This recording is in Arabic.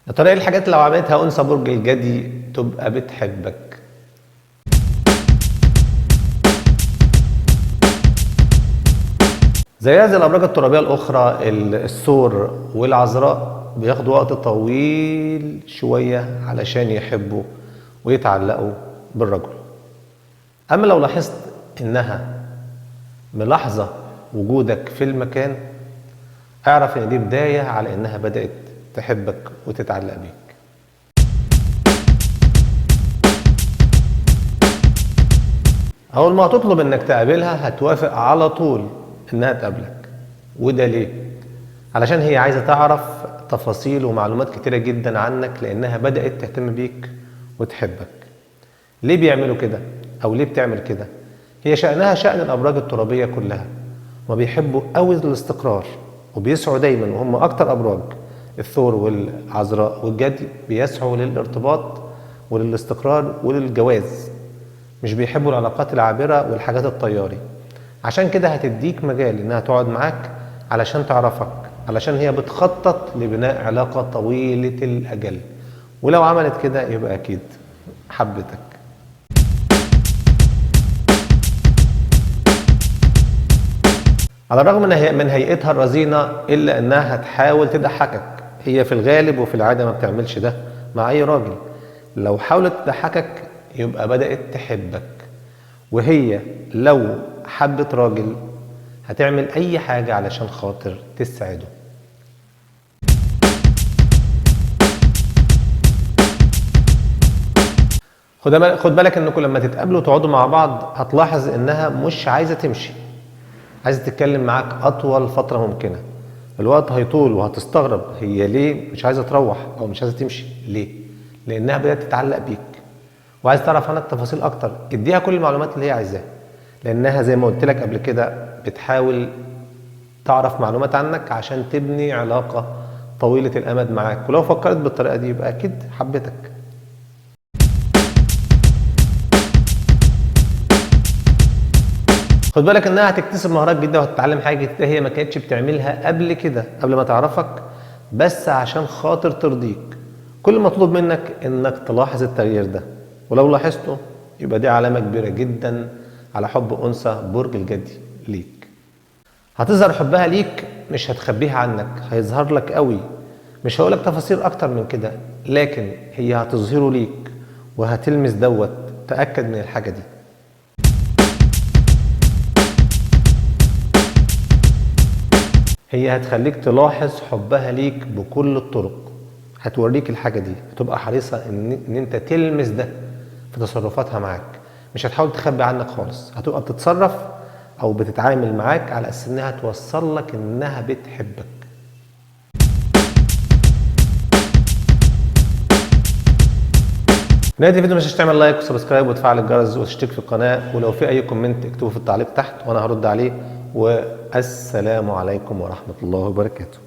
يا ترى ايه الحاجات اللي لو عملتها انثى برج الجدي تبقى بتحبك؟ زيها زي الابراج الترابيه الاخرى، الثور والعذراء بياخدوا وقت طويل شويه علشان يحبوا ويتعلقوا بالرجل. اما لو لاحظت انها ملاحظه وجودك في المكان، اعرف ان دي بدايه على انها بدات تحبك وتتعلق بيك. اول ما هتطلب انك تقابلها هتوافق على طول انها تقابلك. وده ليه؟ علشان هي عايزه تعرف تفاصيل ومعلومات كتيره جدا عنك، لانها بدات تهتم بيك وتحبك. ليه بيعملوا كده او ليه بتعمل كده؟ هي شأنها شأن الابراج الترابيه كلها، وما بيحبوا قوي الاستقرار وبيسعوا دايما، وهم اكتر ابراج الثور والعذراء والجدي بيسعوا للارتباط وللاستقرار وللجواز، مش بيحبوا العلاقات العابرة والحاجات الطياري. عشان كده هتديك مجال انها تقعد معاك علشان تعرفك، علشان هي بتخطط لبناء علاقة طويلة الأجل. ولو عملت كده يبقى أكيد حبتك. على الرغم من هيئتها الرزينة إلا أنها هتحاول تضحكك. هي في الغالب وفي العادة ما بتعملش ده مع أي راجل. لو حاولت تضحكك يبقى بدأت تحبك، وهي لو حبت راجل هتعمل أي حاجة علشان خاطر تسعده. خد بالك انكم لما تتقابلوا وتقعدوا مع بعض هتلاحظ انها مش عايزة تمشي، عايزة تتكلم معاك أطول فترة ممكنة. الوقت هيطول وهتستغرب هي ليه مش عايزة تروح أو مش عايزة تمشي. ليه؟ لأنها بدأت تتعلق بيك وعايز تعرف عنك تفاصيل أكتر. اديها كل المعلومات اللي هي عايزاها، لأنها زي ما قلت لك قبل كده بتحاول تعرف معلومات عنك عشان تبني علاقة طويلة الأمد معاك. ولو فكرت بالطريقة دي يبقى أكيد حبتك. خد بالك انها هتكتسب مهارات جديده وهتتعلم حاجه جديده هي ما كانتش بتعملها قبل كده، قبل ما تعرفك، بس عشان خاطر ترضيك. كل مطلوب منك انك تلاحظ التغيير ده، ولو لاحظته يبقى دي علامه كبيره جدا على حب انثى برج الجدي ليك. هتظهر حبها ليك، مش هتخبيها عنك، هيظهر لك قوي. مش هقولك تفاصيل اكتر من كده، لكن هي هتظهره ليك وهتلمس دوت. تأكد من الحاجه دي. هي هتخليك تلاحظ حبها ليك بكل الطرق، هتوريك الحاجة دي، هتبقى حريصة ان انت تلمس ده في تصرفاتها معاك. مش هتحاول تخبي عنك خالص، هتبقى بتتصرف او بتتعامل معاك على اساس انها توصل لك انها بتحبك. في نهاية الفيديو مش تعمل لايك وسبسكرايب وتفعل الجرس وتشترك في القناة، ولو في اي كومنت اكتبه في التعليق تحت وانا هرد عليه. والسلام عليكم ورحمة الله وبركاته.